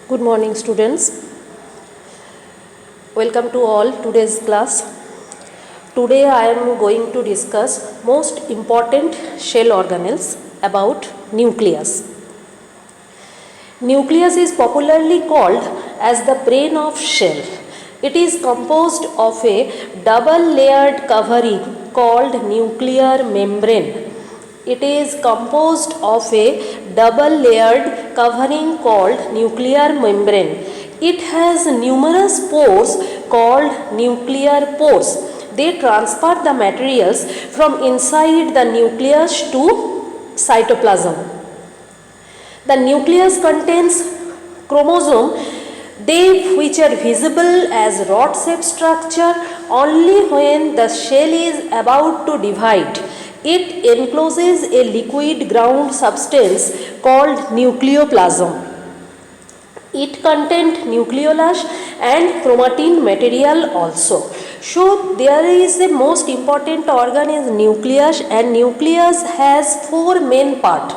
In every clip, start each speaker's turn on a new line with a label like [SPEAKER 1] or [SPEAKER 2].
[SPEAKER 1] Good morning, students. Welcome to all today's class. Today I am going to discuss most important shell organelles about nucleus. Nucleus is popularly called as the brain of shell. It is composed of a double-layered covering called nuclear membrane. It is composed of a double-layered covering called nuclear membrane. It has numerous pores called nuclear pores. They transport the materials from inside the nucleus to cytoplasm. The nucleus contains chromosome, which are visible as rod-shaped structure only when the shell is about to divide. It encloses a liquid ground substance called nucleoplasm. It contains nucleolus and chromatin material also. So there is the most important organ is nucleus, and nucleus has four main parts.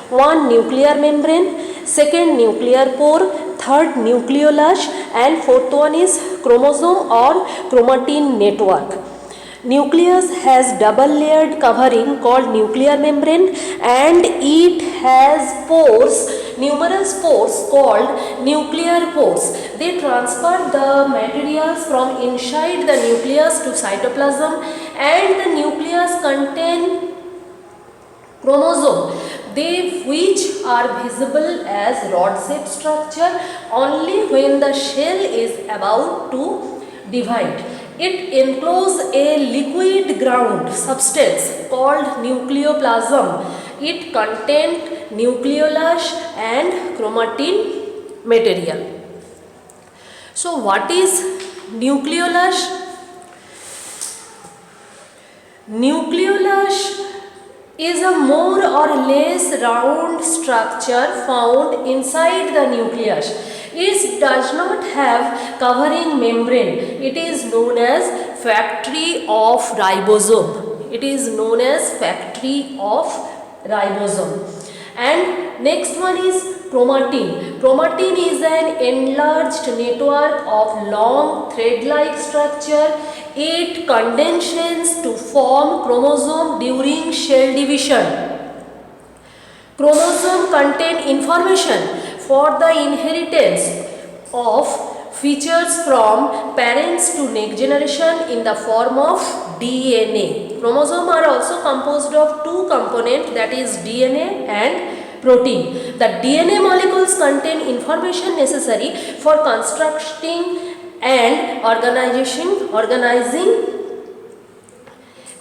[SPEAKER 1] One, nuclear membrane, second, nuclear pore, third, nucleolus, and fourth one is chromosome or chromatin network. Nucleus has double layered covering called nuclear membrane, and it has pores, numerous pores called nuclear pores. They transport the materials from inside the nucleus to cytoplasm, and the nucleus contain chromosome, which are visible as rod-shaped structure only when the shell is about to divide. It encloses a liquid ground substance called nucleoplasm. It contains nucleolus and chromatin material. So what is nucleolus? Nucleolus is a more or less round structure found inside the nucleus. It does not have covering membrane. It is known as factory of ribosome. It is known as factory of ribosome. And next one is chromatin. Chromatin is an enlarged network of long thread-like structure. It condenses to form chromosome during cell division. Chromosome contain information for the inheritance of features from parents to next generation in the form of DNA. Chromosomes are also composed of two components, that is DNA and protein. The DNA molecules contain information necessary for constructing and organizing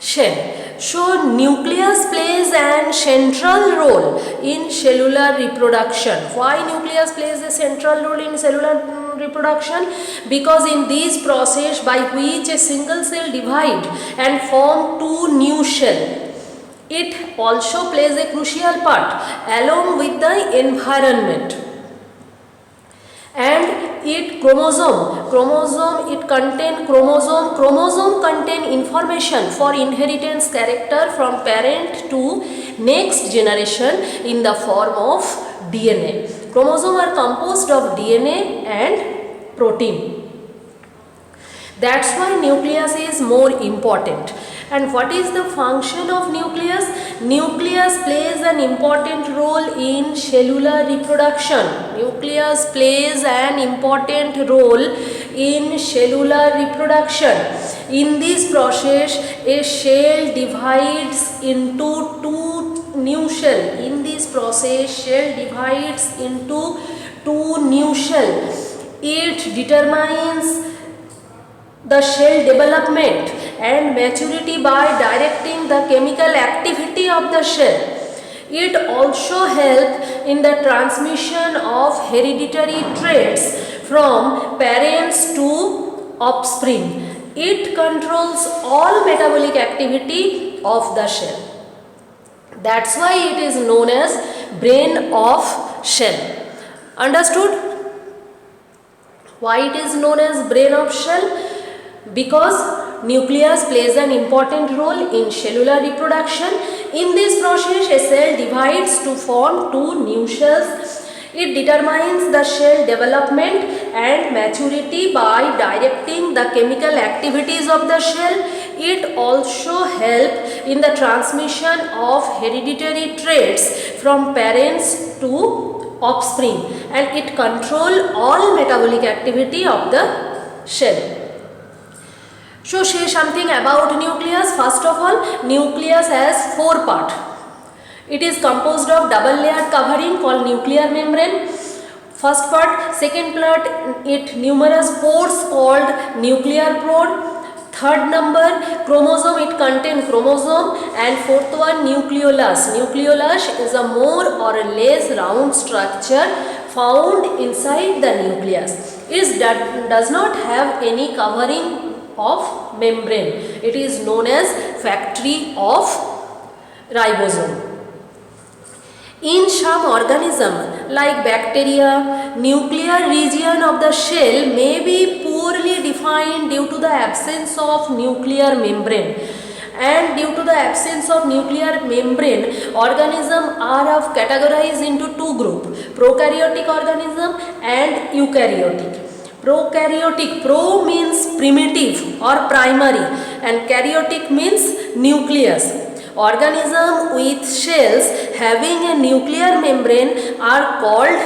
[SPEAKER 1] shell. So nucleus plays an central role in cellular reproduction. Why nucleus plays a central role in cellular reproduction? Because in this process by which a single cell divide and form two new cell, it also plays a crucial part along with the environment. And chromosome contain information for inheritance character from parent to next generation in the form of DNA. Chromosomes are composed of DNA and protein. That's why nucleus is more important. And what is the function of nucleus? Nucleus plays an important role in cellular reproduction. Nucleus plays an important role in cellular reproduction. In this process, a cell divides into two new cells. In this process, cell divides into two new cells. It determines the cell development and maturity by directing the chemical activity of the cell. It also helps in the transmission of hereditary traits from parents to offspring. It controls all metabolic activity of the cell. That's why it is known as brain of cell. Understood? Why it is known as brain of cell? Because nucleus plays an important role in cellular reproduction. In this process, a cell divides to form two new cells. It determines the cell development and maturity by directing the chemical activities of the cell. It also helps in the transmission of hereditary traits from parents to offspring, and it controls all metabolic activity of the cell. So say something about nucleus. First of all, nucleus has 4 parts. It is composed of double layered covering called nuclear membrane. First part. Second part, it numerous pores called nuclear pore. Third number, chromosome, it contains chromosome. And fourth one, nucleolus. Nucleolus is a more or less round structure found inside the nucleus. It does not have any covering of membrane. It is known as factory of ribosome. In some organisms like bacteria, nuclear region of the cell may be poorly defined due to the absence of nuclear membrane. And due to the absence of nuclear membrane, organisms are categorized into 2 groups, prokaryotic organism and eukaryotic. Prokaryotic, pro means primitive or primary and karyotic means nucleus. Organisms with cells having a nuclear membrane are called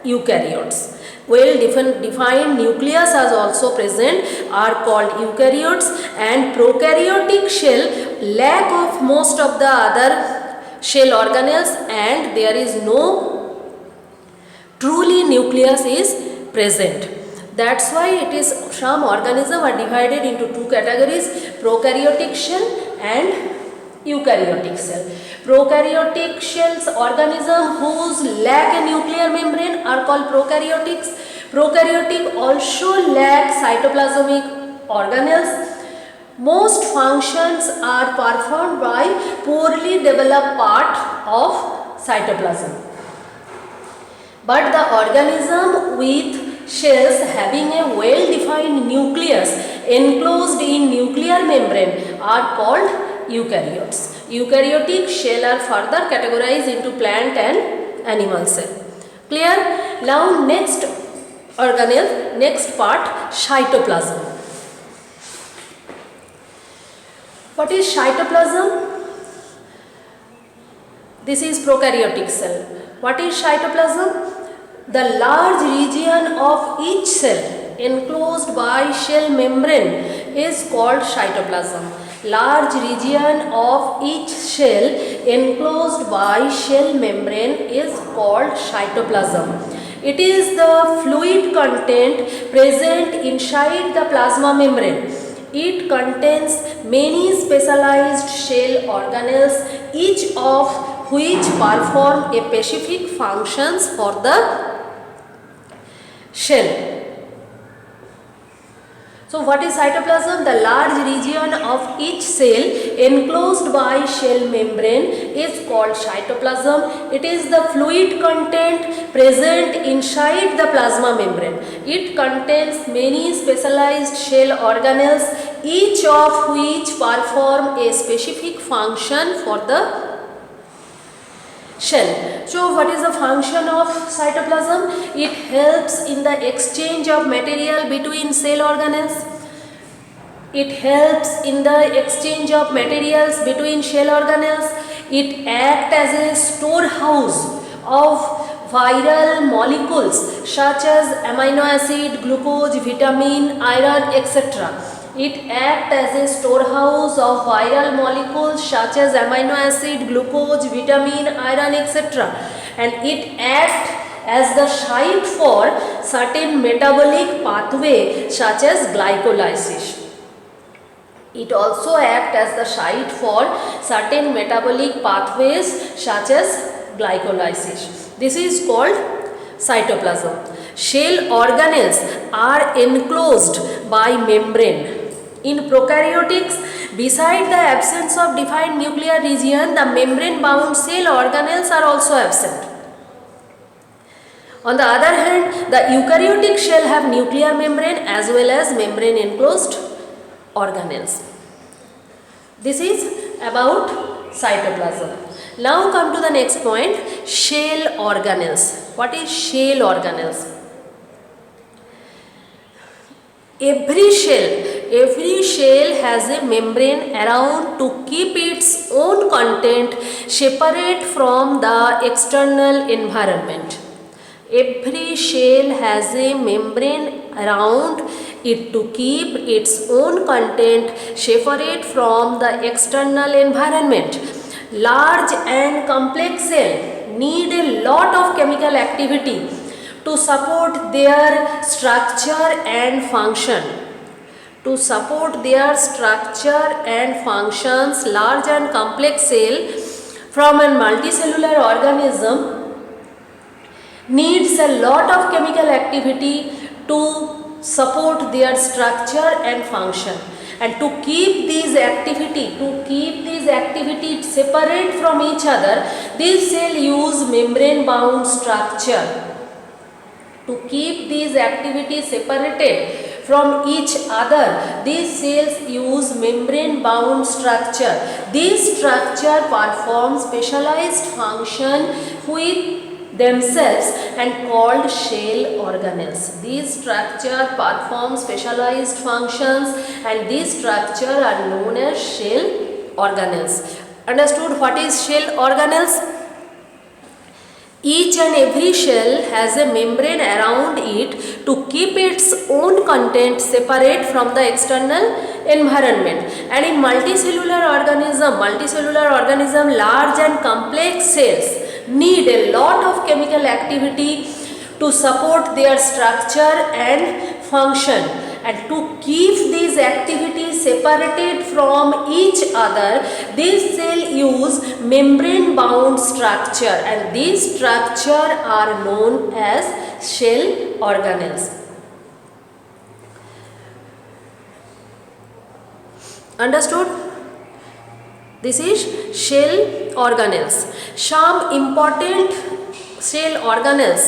[SPEAKER 1] eukaryotes. Well defined nucleus is also present are called eukaryotes, and prokaryotic cell lack of most of the other cell organelles, and there is no truly nucleus is present. That's why it is some organisms are divided into 2 categories, prokaryotic cell and eukaryotic cell. Prokaryotic cells, organisms whose lack a nuclear membrane are called prokaryotics. Prokaryotic also lack cytoplasmic organelles. Most functions are performed by poorly developed part of cytoplasm. But the organism with cells having a well-defined nucleus enclosed in nuclear membrane are called eukaryotes. Eukaryotic cell are further categorized into plant and animal cell. Clear? Now next organelle, next part, cytoplasm. What is cytoplasm? This is prokaryotic cell. What is cytoplasm? The large region of each cell enclosed by cell membrane is called cytoplasm. Large region of each cell enclosed by cell membrane is called cytoplasm. It is the fluid content present inside the plasma membrane. It contains many specialized cell organelles, each of which perform a specific functions for the cell. So what is cytoplasm? The large region of each cell enclosed by cell membrane is called cytoplasm. It is the fluid content present inside the plasma membrane. It contains many specialized cell organelles, each of which perform a specific function for the cell. So what is the function of cytoplasm? It helps in the exchange of material between cell organelles. It helps in the exchange of materials between cell organelles. It acts as a storehouse of viral molecules such as amino acid, glucose, vitamin, iron, etc. It acts as a storehouse of viral molecules such as amino acid, glucose, vitamin, iron, etc. And it acts as the site for certain metabolic pathway such as glycolysis. It also acts as the site for certain metabolic pathways such as glycolysis. This is called cytoplasm. Cell organelles are enclosed by membrane. In prokaryotics, beside the absence of defined nuclear region, the membrane-bound cell organelles are also absent. On the other hand, the eukaryotic cell have nuclear membrane as well as membrane-enclosed organelles. This is about cytoplasm. Now come to the next point. shell organelles. What is shell organelles? Every shell has a membrane around to keep its own content separate from the external environment. Every shell has a membrane around it to keep its own content separate from the external environment. Large and complex cells need a lot of chemical activity to support their structure and function. To support their structure and functions, large and complex cell from a multicellular organism needs a lot of chemical activity to support their structure and function. And to keep these activities separate from each other, these cells use membrane bound structure. To keep these activities separated from each other, these cells use membrane bound structure. This structure performs specialized function with themselves and called shell organelles. These structure perform specialized functions and these structure are known as shell organelles. Understood what is shell organelles? Each and every shell has a membrane around it to keep its own content separate from the external environment. And in multicellular organism, large and complex cells need a lot of chemical activity to support their structure and function. And to keep these activities separated from each other, these cells use membrane bound structure and these structure are known as shell organelles. Understood? This is shell organelles. Some important shell organelles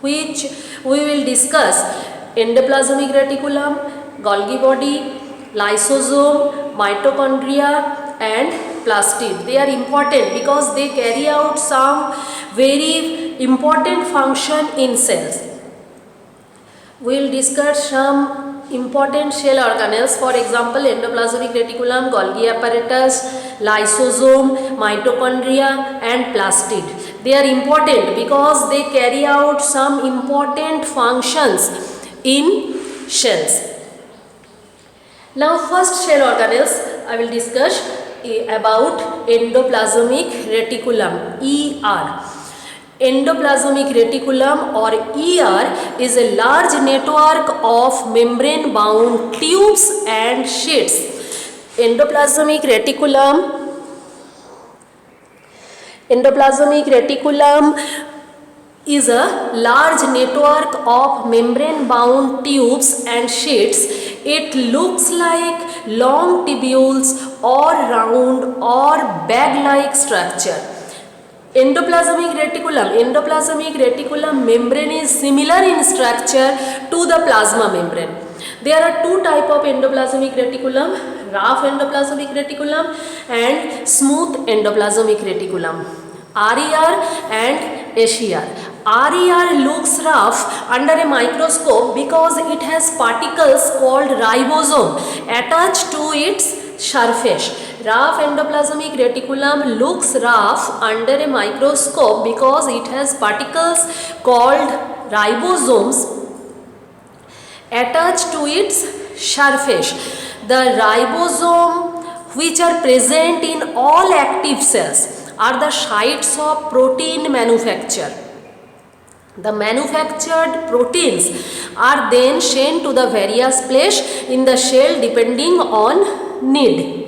[SPEAKER 1] which we will discuss: endoplasmic reticulum, Golgi body, lysosome, mitochondria and plastid. They are important because they carry out some very important function in cells. We will discuss some important shell organelles, for example endoplasmic reticulum, Golgi apparatus, lysosome, mitochondria and plastid. They are important because they carry out some important functions in shells. Now first shell organelles I will discuss about endoplasmic reticulum, ER. Endoplasmic reticulum or ER is a large network of membrane bound tubes and sheets. Endoplasmic reticulum is a large network of membrane bound tubes and sheets. It looks like long tubules or round or bag like structure. Endoplasmic reticulum membrane is similar in structure to the plasma membrane. There are two types of endoplasmic reticulum: rough endoplasmic reticulum and smooth endoplasmic reticulum, RER and SER. RER looks rough under a microscope because it has particles called ribosome attached to its surface. Rough endoplasmic reticulum looks rough under a microscope because it has particles called ribosomes attached to its surface. The ribosome, which are present in all active cells, are the sites of protein manufacture. The manufactured proteins are then sent to the various places in the cell depending on need.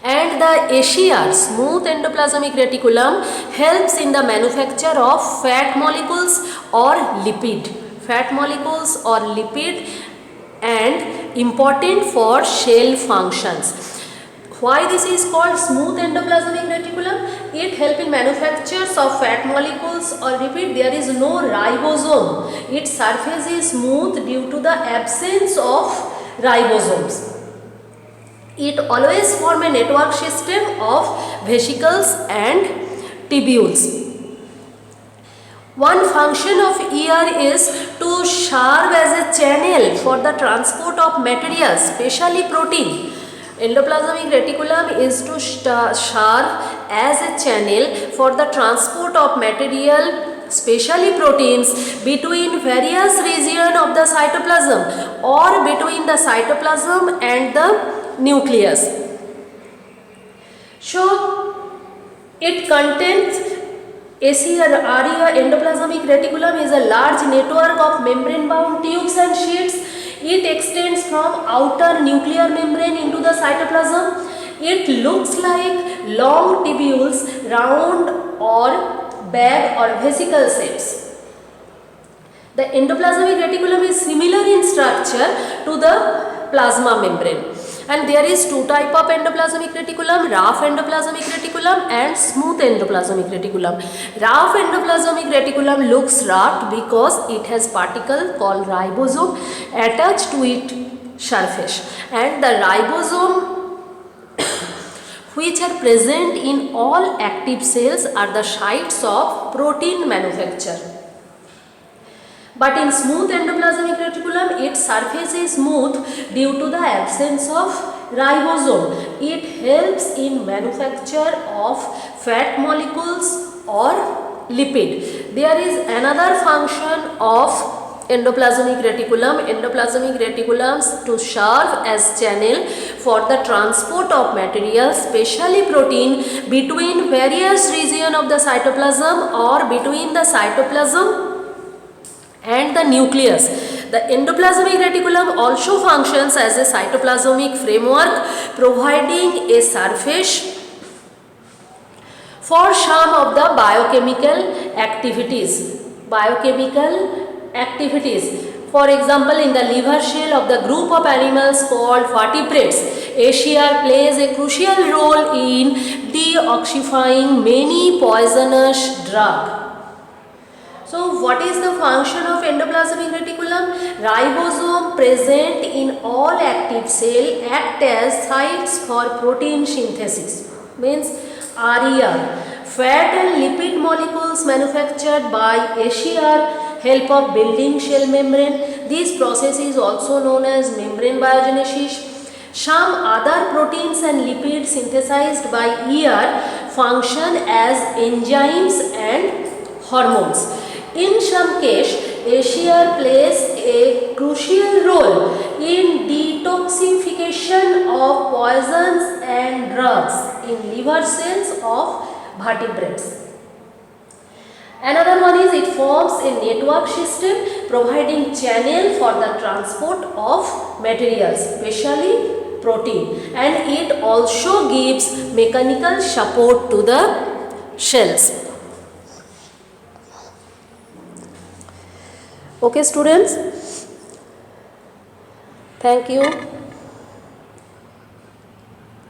[SPEAKER 1] And the SER, smooth endoplasmic reticulum, helps in the manufacture of fat molecules or lipid. And important for cell functions. Why this is called smooth endoplasmic reticulum? It helps in manufactures of fat molecules or lipid. There is no ribosome. Its surface is smooth due to the absence of ribosomes. It always forms a network system of vesicles and tubules. One function of ear is to serve as a channel for the transport of materials, especially protein. Endoplasmic reticulum is to serve as a channel for the transport of material, especially proteins, between various regions of the cytoplasm or between the cytoplasm and the nucleus. So it contains ARIA. Endoplasmic reticulum is a large network of membrane bound tubes and sheets. It extends from outer nuclear membrane into the cytoplasm. It looks like long tubules, round or bag or vesicle shapes. The endoplasmic reticulum is similar in structure to the plasma membrane. And there is two type of endoplasmic reticulum, rough endoplasmic reticulum and smooth endoplasmic reticulum. Rough endoplasmic reticulum looks rough because it has particle called ribosome attached to its surface, and the ribosome which are present in all active cells are the sites of protein manufacture. But in smooth endoplasmic reticulum, its surface is smooth due to the absence of ribosome. It helps in manufacture of fat molecules or lipid. There is another function of endoplasmic reticulum. Endoplasmic reticulums to serve as channel for the transport of materials, especially protein, between various regions of the cytoplasm or between the cytoplasm and the nucleus. The endoplasmic reticulum also functions as a cytoplasmic framework, providing a surface for some of the biochemical activities. For example, in the liver cell of the group of animals called vertebrates, ACR plays a crucial role in deoxyifying many poisonous drugs. So what is the function of endoplasmic reticulum? Ribosome present in all active cell act as sites for protein synthesis, means ARIA. Fat and lipid molecules manufactured by ACR help of building cell membrane. This process is also known as membrane biogenesis. Some other proteins and lipids synthesized by ER function as enzymes and hormones. In some case, ACR plays a crucial role in detoxification of poisons and drugs in liver cells of vertebrates. Another one is it forms a network system providing channel for the transport of materials, especially protein, and it also gives mechanical support to the cells. Okay students, thank you.